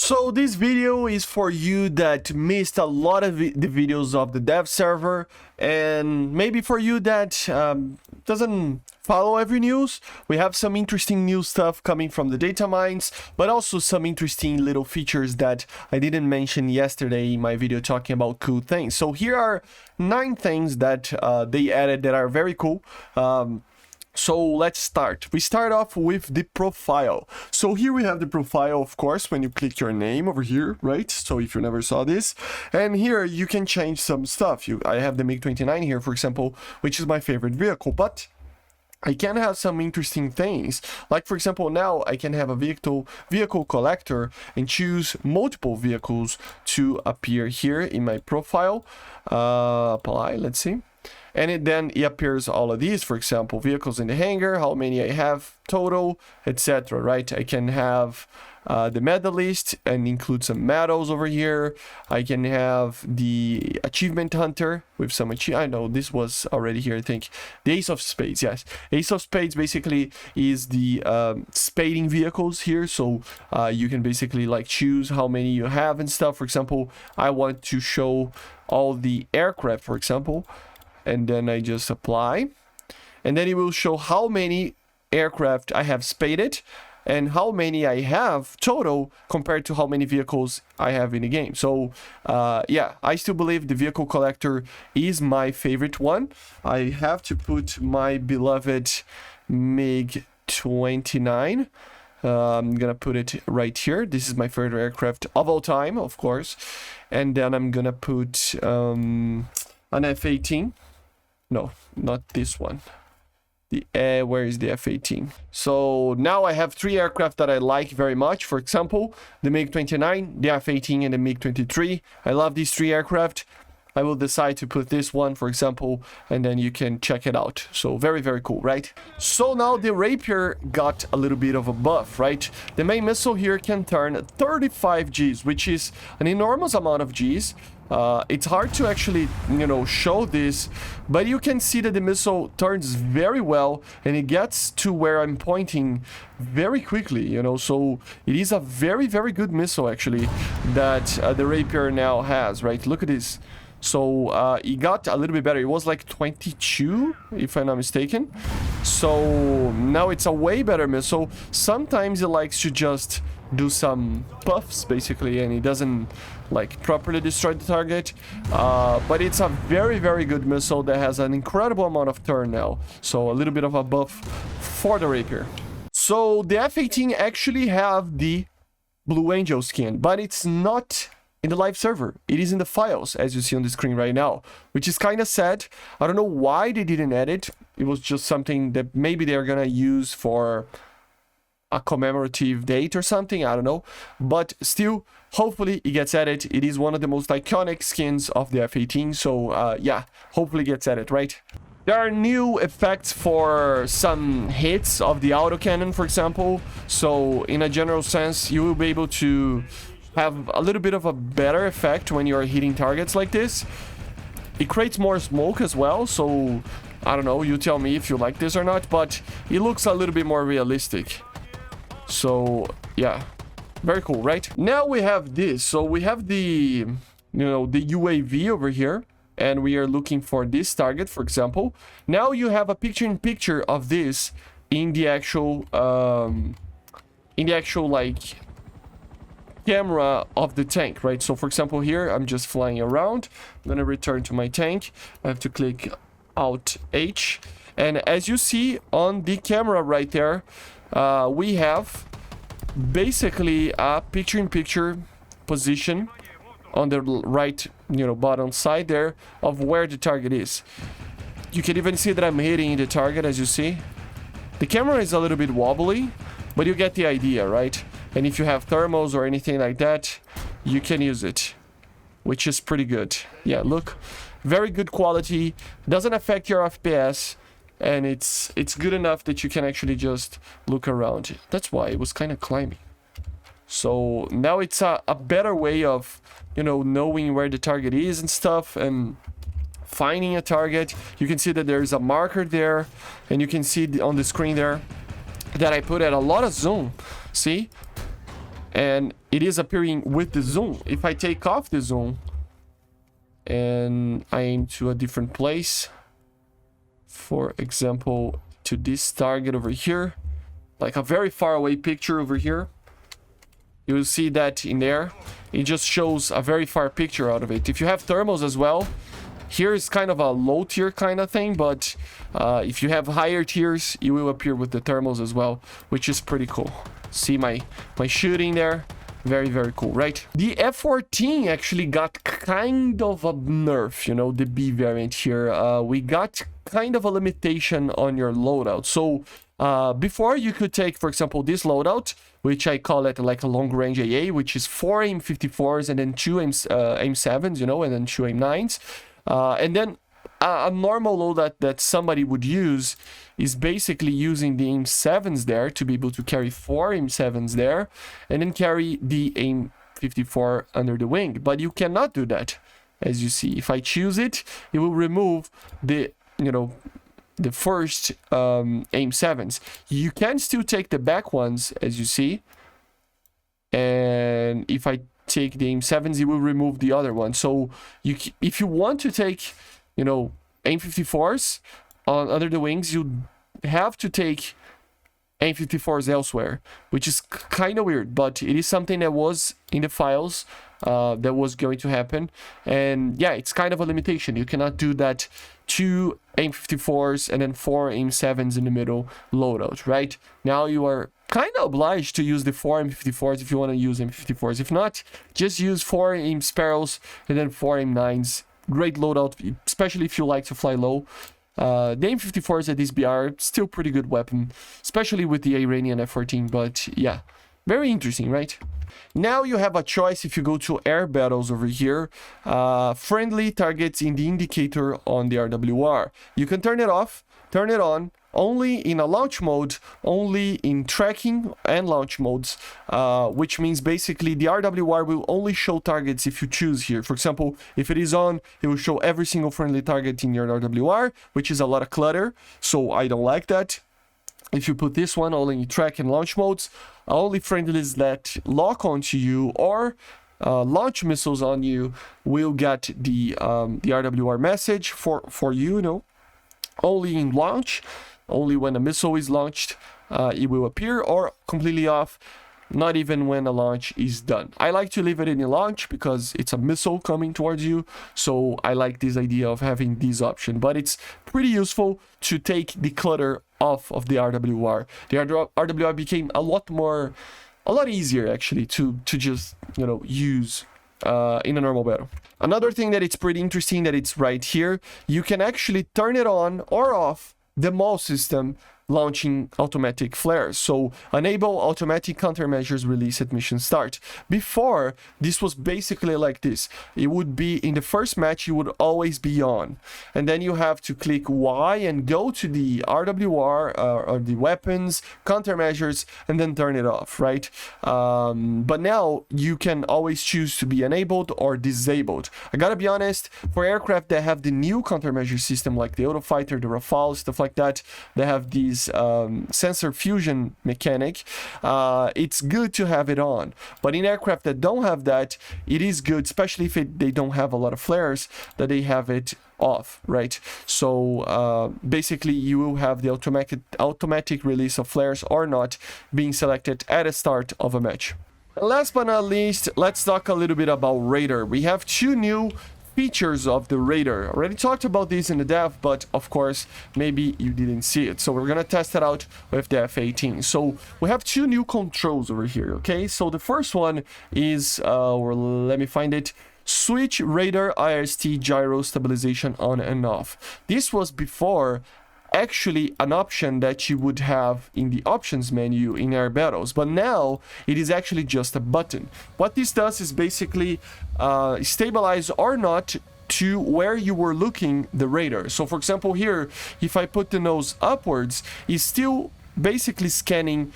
So this video is for you that missed a lot of the videos of the dev server, and maybe for you that doesn't follow every news. We have some interesting new stuff coming from the data mines, but also some interesting little features that I didn't mention yesterday in my video talking about cool things. So here are 9 things that they added that are very cool. So let's start. We start off with the profile. So here we have the profile, of course, when you click your name over here, right? So if you never saw this, and here you can change some stuff. I have the MiG-29 here, for example, which is my favorite vehicle, but I can have some interesting things. Like, for example, now I can have a vehicle collector and choose multiple vehicles to appear here in my profile. Apply, let's see. And then it appears all of these, for example, vehicles in the hangar, how many I have total, etc. Right? I can have the medal list and include some medals over here. I can have the achievement hunter with some I know this was already here, I think. The Ace of Spades, yes. Ace of Spades basically is the spading vehicles here. So you can basically like choose how many you have and stuff. For example, I want to show all the aircraft, for example. And then I just apply, and then it will show how many aircraft I have spaded and how many I have total compared to how many vehicles I have in the game. So yeah, I still believe the vehicle collector is my favorite one. I have to put my beloved MiG-29. I'm gonna put it right here. This is my favorite aircraft of all time, of course. And then I'm gonna put an F-18. No, not this one. Where is the F-18? So now I have 3 aircraft that I like very much. For example, the MiG-29, the F-18, and the MiG-23. I love these 3 aircraft. I will decide to put this one, for example, and then you can check it out. So very, very cool, right? So now the Rapier got a little bit of a buff, right? The main missile here can turn 35 Gs, which is an enormous amount of Gs. It's hard to actually, show this, but you can see that the missile turns very well and it gets to where I'm pointing very quickly, so it is a very, very good missile actually that the Rapier now has, right? Look at this. So it got a little bit better. It was like 22, if I'm not mistaken. So now it's a way better missile. Sometimes it likes to just do some puffs basically, and it doesn't like properly destroy the target, but it's a very, very good missile that has an incredible amount of turn now. So a little bit of a buff for the Rapier. So the F-18 actually have the Blue Angel skin, but it's not in the live server. It is in the files, as you see on the screen right now, which is kind of sad. I don't know why they didn't add it. It was just something that maybe they're gonna use for a commemorative date or something, I don't know, but still, hopefully it gets added. It is one of the most iconic skins of the F-18, so yeah, hopefully it gets added, right? There are new effects for some hits of the autocannon, for example, so in a general sense, you will be able to have a little bit of a better effect when you're hitting targets like this. It creates more smoke as well, so I don't know, you tell me if you like this or not, but it looks a little bit more realistic. So yeah, very cool, right? Now we have this. So we have the the UAV over here, and we are looking for this target, for example. Now you have a picture-in-picture of this in the actual like camera of the tank, right? So for example, here I'm just flying around. I'm gonna return to my tank. I have to click Alt H, and as you see on the camera right there, we have basically a picture-in-picture position on the right, bottom side there of where the target is. You can even see that I'm hitting the target, as you see. The camera is a little bit wobbly, but you get the idea, right? And if you have thermals or anything like that, you can use it, which is pretty good. Yeah, look, very good quality, doesn't affect your FPS. And it's good enough that you can actually just look around. That's why it was kind of climbing. So now it's a better way of, knowing where the target is and stuff and finding a target. You can see that there's a marker there, and you can see on the screen there that I put at a lot of zoom. See? and it is appearing with the zoom. If I take off the zoom and I aim to a different place, for example to this target over here, like a very far away picture over here, you will see that in there it just shows a very far picture out of it. If you have thermals as well, here is kind of a low tier kind of thing, but if you have higher tiers, you will appear with the thermals as well, which is pretty cool. See my shooting there? Very, very cool, right? The F-14 actually got kind of a nerf, you know, the B variant here. We got kind of a limitation on your loadout. So before you could take, for example, this loadout, which I call it like a long-range AA, which is 4 AIM-54s and then 2 AIM-7s, you know, and then 2 AIM-9s. And then a normal loadout that somebody would use is basically using the AIM-7s there to be able to carry 4 AIM-7s there and then carry the AIM-54 under the wing. But you cannot do that, as you see. If I choose it, it will remove the, you know, the first AIM-7s. You can still take the back ones, as you see. And if I take the AIM-7s, it will remove the other one. So if you want to take, you know, AIM-54s on under the wings, you have to take AIM-54s elsewhere, which is kind of weird, but it is something that was in the files that was going to happen. And yeah, it's kind of a limitation. You cannot do that 2 AIM-54s and then 4 AIM-7s in the middle loadout, right? Now you are kind of obliged to use the 4 AIM-54s if you want to use AIM-54s. If not, just use 4 AIM-Sparrows and then 4 AIM-9s. Great loadout, especially if you like to fly low. The AIM-54s at this BR are still pretty good weapon, especially with the Iranian F-14, but yeah, very interesting, right? Now you have a choice if you go to air battles over here, friendly targets in the indicator on the RWR. You can turn it off, turn it on, only in a launch mode, only in tracking and launch modes, which means basically the RWR will only show targets if you choose here. For example, if it is on, it will show every single friendly target in your RWR, which is a lot of clutter, so I don't like that. If you put this one only in track and launch modes, only friendlies that lock onto you or launch missiles on you will get the RWR message for you, you know. Only in launch, only when a missile is launched, it will appear, or completely off, not even when a launch is done. I like to leave it in the launch because it's a missile coming towards you, so I like this idea of having this option, but it's pretty useful to take the clutter off of the RWR. The RWR became a lot easier actually to just, you know, use in a normal battle. Another thing that it's pretty interesting that it's right here, you can actually turn it on or off the MAL system launching automatic flares. So enable automatic countermeasures release at mission start. Before, this was basically like this. It would be in the first match, you would always be on. And then you have to click Y and go to the RWR or the weapons, countermeasures, and then turn it off, right? But now you can always choose to be enabled or disabled. I gotta be honest, for aircraft that have the new countermeasure system like the Eurofighter, the Rafale, stuff like that, they have these sensor fusion mechanic, it's good to have it on. But in aircraft that don't have that, it is good, especially if they don't have a lot of flares, that they have it off, right? So basically you will have the automatic release of flares or not being selected at the start of a match. Last but not least, let's talk a little bit about radar. We have two new features of the radar. Already talked about this in the dev, but of course maybe you didn't see it, so we're gonna test it out with the F-18. So we have two new controls over here. Okay, so the first one is or let me find it, switch radar IRST gyro stabilization on and off. This was before actually an option that you would have in the options menu in air battles, but now it is actually just a button. What this does is basically stabilize or not to where you were looking the radar. So for example here, if I put the nose upwards, it's still basically scanning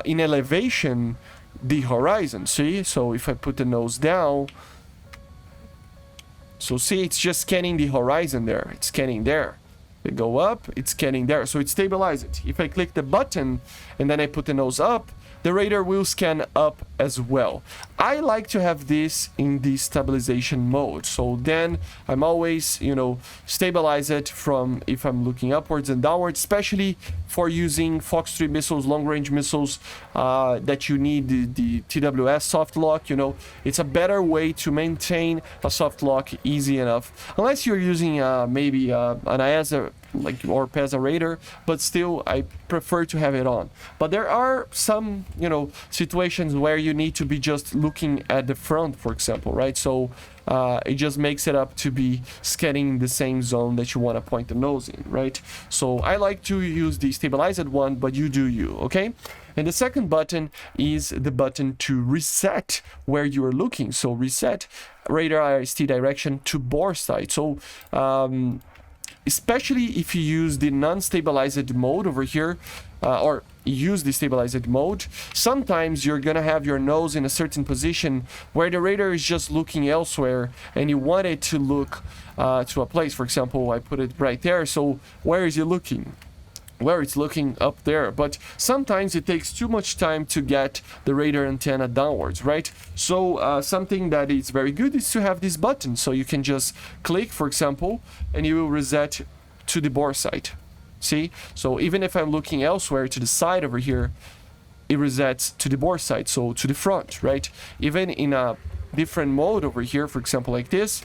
in elevation the horizon, see? So if I put the nose down, so see, it's just scanning the horizon there, it's scanning there. We go up, it's scanning there, so it stabilizes it. If I click the button and then I put the nose up, the radar will scan up as well. I like to have this in the stabilization mode, so then I'm always, you know, stabilize it from if I'm looking upwards and downwards, especially for using Fox 3 missiles, long-range missiles, that you need the TWS soft lock. You know, it's a better way to maintain a soft lock easy enough, unless you're using maybe an ESA like or PESA radar, but still I prefer to have it on. But there are some, you know, situations where you need to be just looking at the front, for example, right? So it just makes it up to be scanning the same zone that you want to point the nose in, right? So I like to use the stabilized one, but you do you, okay? And the second button is the button to reset where you are looking. So reset radar IST direction to bore sight. So especially if you use the non-stabilized mode over here, or use the stabilized mode, sometimes you're gonna have your nose in a certain position where the radar is just looking elsewhere and you want it to look to a place. For example, I put it right there, so where is it looking? Where it's looking up there, but sometimes it takes too much time to get the radar antenna downwards, right? So something that is very good is to have this button, so you can just click, for example, and you will reset to the bore sight. See? So even if I'm looking elsewhere to the side over here, it resets to the bore sight, so to the front, right? Even in a different mode over here, for example, like this,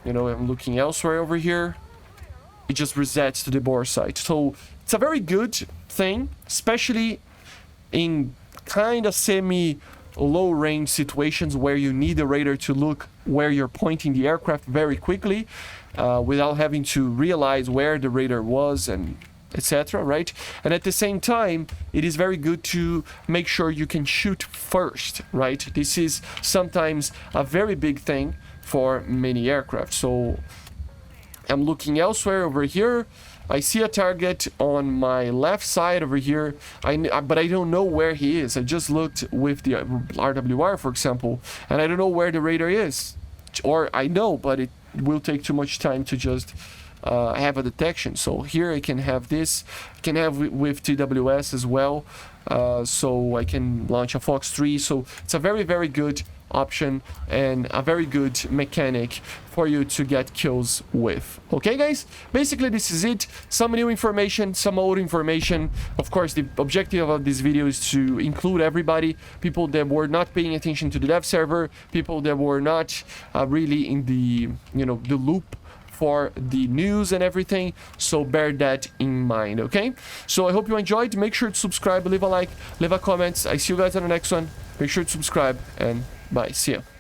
you know, I'm looking elsewhere over here, it just resets to the bore sight. So it's a very good thing, especially in kind of semi-low range situations where you need the radar to look where you're pointing the aircraft very quickly, without having to realize where the radar was and etc., right? And at the same time, it is very good to make sure you can shoot first, right? This is sometimes a very big thing for many aircraft. So I'm looking elsewhere over here. I see a target on my left side over here, but I don't know where he is. I just looked with the RWR, for example, and I don't know where the radar is. Or I know, but it will take too much time to just have a detection. So here I can have this. I can have with TWS as well. So I can launch a Fox 3. So it's a very, very good option and a very good mechanic for you to get kills with. Okay, guys, basically this is it. Some new information, some old information. Of course, the objective of this video is to include everybody, people that were not paying attention to the dev server, people that were not really in the, you know, the loop for the news and everything, so bear that in mind. Okay, so I hope you enjoyed. Make sure to subscribe, leave a like, leave a comment. I see you guys on the next one. Make sure to subscribe, and bye. See ya.